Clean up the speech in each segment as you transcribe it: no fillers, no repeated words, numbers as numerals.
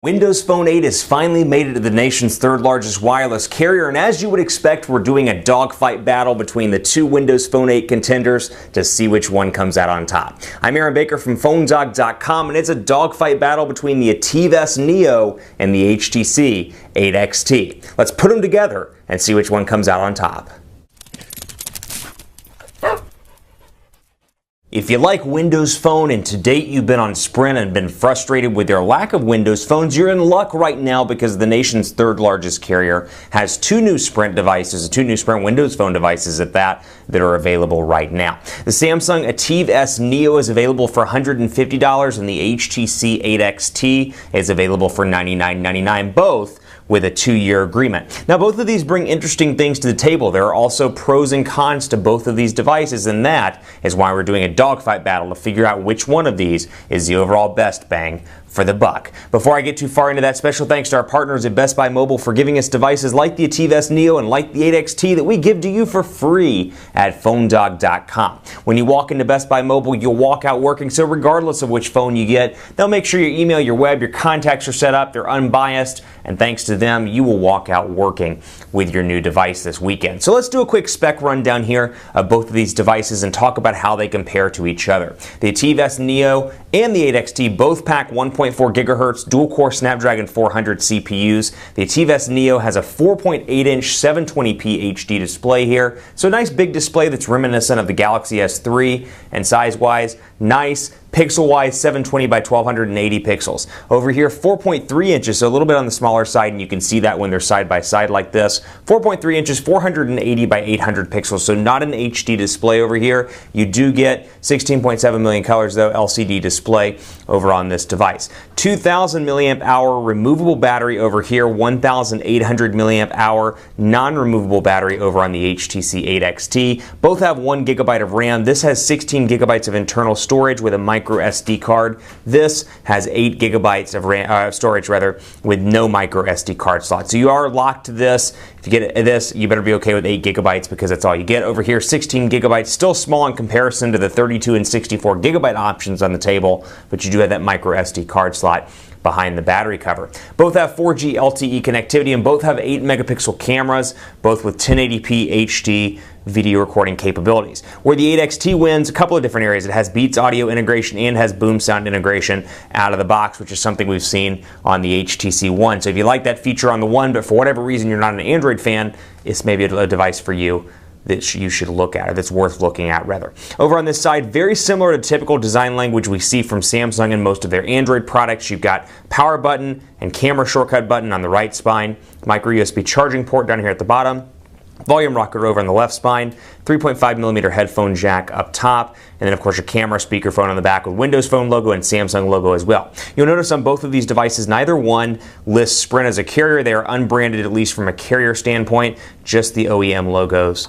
Windows Phone 8 has finally made it to the nation's third largest wireless carrier, and as you would expect, we're doing a dogfight battle between the two Windows Phone 8 contenders to see which one comes out on top. I'm Aaron Baker from PhoneDog.com, and it's a dogfight battle between the ATIV Neo and the HTC 8XT. Let's put them together and see which one comes out on top. If you like Windows Phone and to date you've been on Sprint and been frustrated with their lack of Windows phones, you're in luck right now because the nation's third largest carrier has two new Sprint Windows Phone devices at that are available right now. The Samsung ATIV Neo is available for $150 and the HTC 8XT is available for $99.99, both with a 2-year agreement. Now, both of these bring interesting things to the table. There are also pros and cons to both of these devices, and that is why we're doing a dogfight battle to figure out which one of these is the overall best bang for the buck. Before I get too far into that, special thanks to our partners at Best Buy Mobile for giving us devices like the ATIV Neo and like the 8XT that we give to you for free at PhoneDog.com. When you walk into Best Buy Mobile, you'll walk out working, so regardless of which phone you get, they'll make sure your email, your web, your contacts are set up, they're unbiased, and thanks to them, you will walk out working with your new device this weekend. So let's do a quick spec rundown here of both of these devices and talk about how they compare to each other. The ATIV Neo and the 8XT both pack 1.4 gigahertz dual-core Snapdragon 400 CPUs. The ATIV Neo has a 4.8-inch 720p HD display here, so a nice big display that's reminiscent of the Galaxy S3, and size-wise, nice. Pixel-wise, 720 by 1280 pixels. Over here, 4.3 inches, so a little bit on the smaller side, and you can see that when they're side by side like this. 4.3 inches, 480 by 800 pixels, so not an HD display over here. You do get 16.7 million colors, though, LCD display over on this device. 2,000 milliamp hour removable battery over here, 1,800 milliamp hour non-removable battery over on the HTC 8XT. Both have 1 gigabyte of RAM. This has 16 gigabytes of internal storage with a micro SD card. This has 8 gigabytes of RAM, storage with no micro SD card slot. So you are locked to this. If you get this, you better be okay with 8 gigabytes because that's all you get. Over here, 16 gigabytes, still small in comparison to the 32 and 64 gigabyte options on the table, but you do have that micro SD card slot behind the battery cover. Both have 4G LTE connectivity and both have 8 megapixel cameras, both with 1080p HD video recording capabilities. Where the 8XT wins, a couple of different areas. It has Beats audio integration and has boom sound integration out of the box, which is something we've seen on the HTC One. So if you like that feature on the One, but for whatever reason you're not an Android fan, it's maybe a device for you that you should look at, or that's worth looking at rather. Over on this side, very similar to typical design language we see from Samsung and most of their Android products. You've got power button and camera shortcut button on the right spine, micro USB charging port down here at the bottom, volume rocker over on the left spine, 3.5mm headphone jack up top, and then of course your camera speakerphone on the back with Windows Phone logo and Samsung logo as well. You'll notice on both of these devices, neither one lists Sprint as a carrier. They are unbranded, at least from a carrier standpoint. Just the OEM logos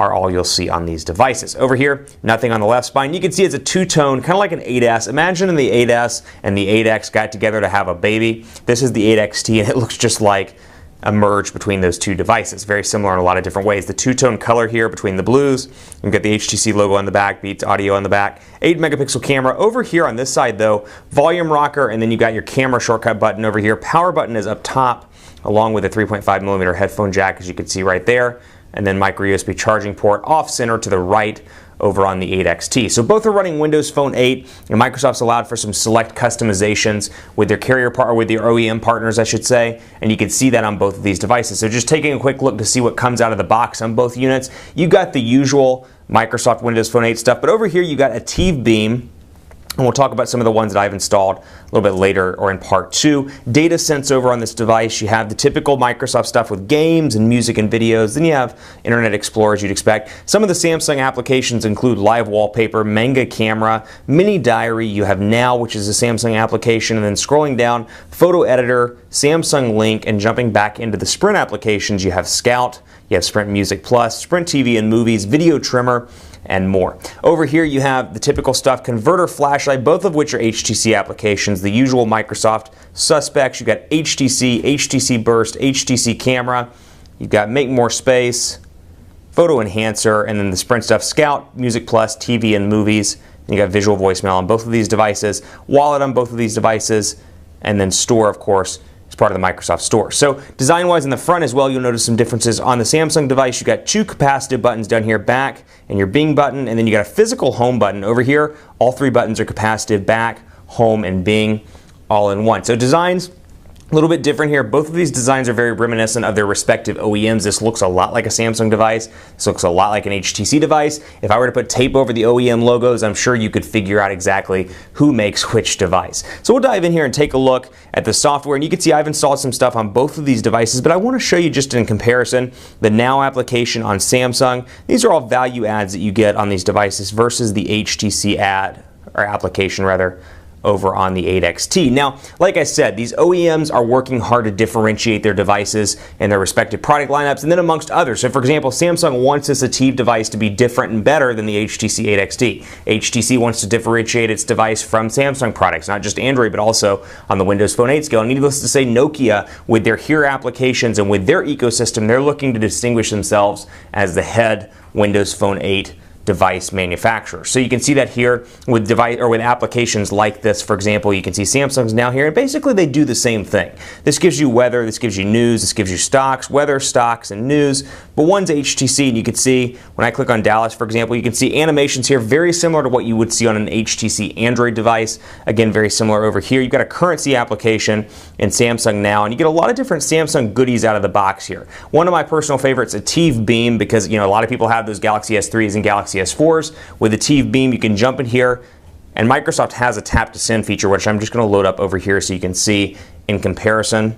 are all you'll see on these devices. Over here, nothing on the left spine. You can see it's a two-tone, kind of like an 8S. Imagine the 8S and the 8X got together to have a baby. This is the 8XT, and it looks just like a merge between those two devices. Very similar in a lot of different ways. The two-tone color here between the blues. You've got the HTC logo on the back, Beats audio on the back, 8 megapixel camera. Over here on this side though, volume rocker, and then you got your camera shortcut button over here. Power button is up top, along with a 3.5mm headphone jack, as you can see right there, and then micro USB charging port off center to the right over on the 8XT. So both are running Windows Phone 8, and Microsoft's allowed for some select customizations with their carrier or with their OEM partners, I should say, and you can see that on both of these devices. So just taking a quick look to see what comes out of the box on both units, you got the usual Microsoft Windows Phone 8 stuff, but over here you got a ATIV Beam. And we'll talk about some of the ones that I've installed a little bit later or in part 2. Data sense over on this device, you have the typical Microsoft stuff with games and music and videos. Then you have Internet Explorer as you'd expect. Some of the Samsung applications include Live Wallpaper, Manga Camera, Mini Diary. You have Now, which is a Samsung application. And then scrolling down, Photo Editor, Samsung Link, and jumping back into the Sprint applications, you have Scout, you have Sprint Music Plus, Sprint TV and Movies, Video Trimmer, and more. Over here you have the typical stuff, Converter, Flashlight, both of which are HTC applications, the usual Microsoft suspects. You've got HTC, HTC Burst, HTC Camera, you've got Make More Space, Photo Enhancer, and then the Sprint stuff, Scout, Music Plus, TV and Movies. You got Visual Voicemail on both of these devices, Wallet on both of these devices, and then Store, of course, is part of the Microsoft Store. So design-wise in the front as well, you'll notice some differences. On the Samsung device, you've got two capacitive buttons down here, back and your Bing button, and then you got a physical home button over here. All three buttons are capacitive, back, home, and Bing all in one. So designs a little bit different here. Both of these designs are very reminiscent of their respective OEMs. This looks a lot like a Samsung device. This looks a lot like an HTC device. If I were to put tape over the OEM logos, I'm sure you could figure out exactly who makes which device. So we'll dive in here and take a look at the software. And you can see I've installed some stuff on both of these devices, but I want to show you just in comparison the Now application on Samsung. These are all value adds that you get on these devices versus the HTC ad, or application rather, over on the 8XT. Now, like I said, these OEMs are working hard to differentiate their devices and their respective product lineups, and then amongst others. So for example, Samsung wants this ATIV device to be different and better than the HTC 8XT. HTC wants to differentiate its device from Samsung products, not just Android, but also on the Windows Phone 8 scale. And needless to say, Nokia, with their Here applications and with their ecosystem, they're looking to distinguish themselves as the head Windows Phone 8 device manufacturer. So you can see that here with device or with applications like this. For example, you can see Samsung's Now here, and basically they do the same thing. This gives you weather, this gives you news, this gives you stocks, weather, stocks, and news. But one's HTC, and you can see when I click on Dallas, for example, you can see animations here very similar to what you would see on an HTC Android device. Again, very similar over here. You've got a currency application in Samsung Now, and you get a lot of different Samsung goodies out of the box here. One of my personal favorites, ATIV Beam, because a lot of people have those Galaxy S3s and Galaxy S4s. With the ATIV Beam, you can jump in here, and Microsoft has a tap to send feature, which I'm just going to load up over here so you can see in comparison.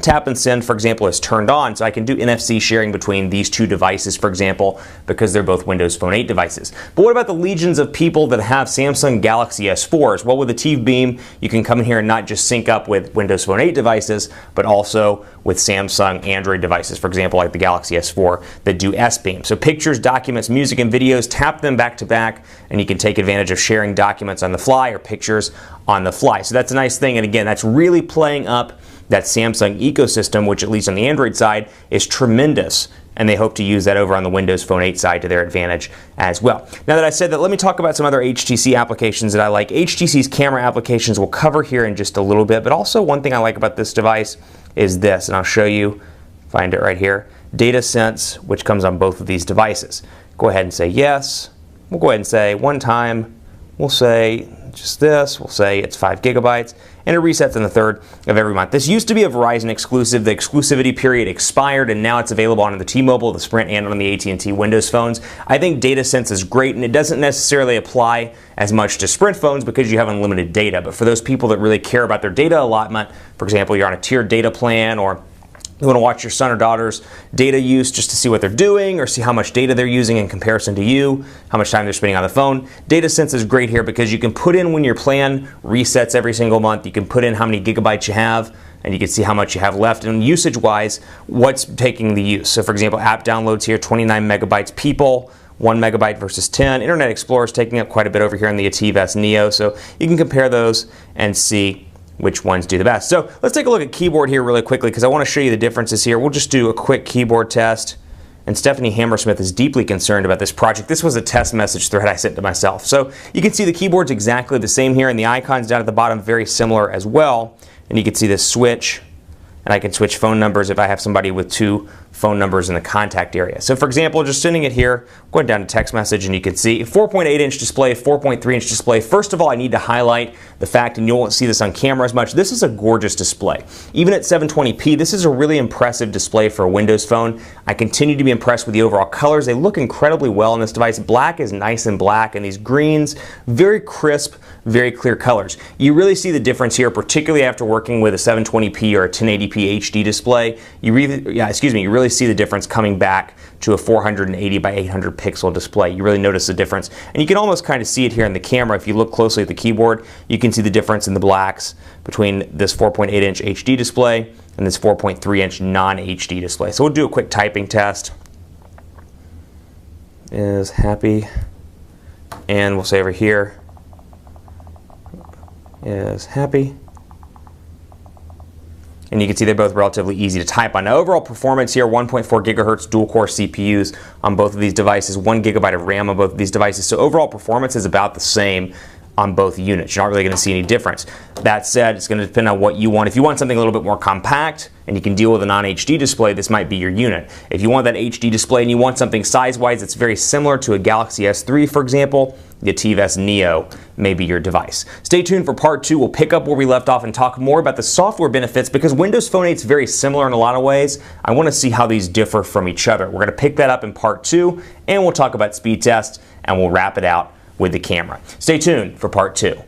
Tap and send, for example, is turned on, so I can do NFC sharing between these two devices, for example, because they're both Windows Phone 8 devices. But what about the legions of people that have Samsung Galaxy S4s? Well, with the ATIV Beam, you can come in here and not just sync up with Windows Phone 8 devices, but also with Samsung Android devices, for example, like the Galaxy S4 that do S-Beam. So pictures, documents, music, and videos, tap them back to back, and you can take advantage of sharing documents on the fly or pictures on the fly. So that's a nice thing, and again, that's really playing up that Samsung ecosystem, which at least on the Android side is tremendous, and they hope to use that over on the Windows Phone 8 side to their advantage as well. Now that I said that, let me talk about some other HTC applications that I like. HTC's camera applications we'll cover here in just a little bit, but also one thing I like about this device is this, and I'll show you, find it right here, Data Sense, which comes on both of these devices. Go ahead and say yes. We'll go ahead and say one time, we'll say just this, we'll say it's 5 gigabytes, and it resets on the 3rd of every month. This used to be a Verizon exclusive. The exclusivity period expired, and now it's available on the T-Mobile, the Sprint, and on the AT&T Windows phones. I think Data Sense is great, and it doesn't necessarily apply as much to Sprint phones because you have unlimited data. But for those people that really care about their data allotment, for example, you're on a tiered data plan, or you want to watch your son or daughter's data use just to see what they're doing or see how much data they're using in comparison to you, how much time they're spending on the phone. Data Sense is great here because you can put in when your plan resets every single month. You can put in how many gigabytes you have, and you can see how much you have left, and usage-wise, what's taking the use. So for example, app downloads here, 29 megabytes people, 1 megabyte versus 10. Internet Explorer is taking up quite a bit over here on the ATIV S Neo, so you can compare those and see which ones do the best. So let's take a look at keyboard here really quickly because I want to show you the differences here. We'll just do a quick keyboard test. And Stephanie Hammersmith is deeply concerned about this project. This was a test message thread I sent to myself. So you can see the keyboard's exactly the same here, and the icons down at the bottom very similar as well. And you can see this switch, and I can switch phone numbers if I have somebody with 2 phone numbers in the contact area. So for example, just sending it here, going down to text message, and you can see 4.8-inch display, 4.3-inch display. First of all, I need to highlight the fact, and you won't see this on camera as much, this is a gorgeous display. Even at 720p, this is a really impressive display for a Windows phone. I continue to be impressed with the overall colors. They look incredibly well on this device. Black is nice and black, and these greens, very crisp, very clear colors. You really see the difference here, particularly after working with a 720p or a 1080p HD display. You really see the difference coming back to a 480 by 800 pixel display. You really notice the difference, and you can almost kind of see it here in the camera. If you look closely at the keyboard, you can see the difference in the blacks between this 4.8-inch HD display and this 4.3-inch non-HD display. So we'll do a quick typing test. Is happy, and we'll say over here is happy. And you can see they're both relatively easy to type on. Now, overall performance here, 1.4 gigahertz dual-core CPUs on both of these devices, 1 gigabyte of RAM on both of these devices. So overall performance is about the same on both units. You're not really going to see any difference. That said, it's going to depend on what you want. If you want something a little bit more compact and you can deal with a non-HD display, this might be your unit. If you want that HD display and you want something size-wise that's very similar to a Galaxy S3, for example, the ATIV S Neo may be your device. Stay tuned for part 2. We'll pick up where we left off and talk more about the software benefits, because Windows Phone 8 is very similar in a lot of ways. I want to see how these differ from each other. We're going to pick that up in part 2, and we'll talk about speed tests, and we'll wrap it out with the camera. Stay tuned for part 2.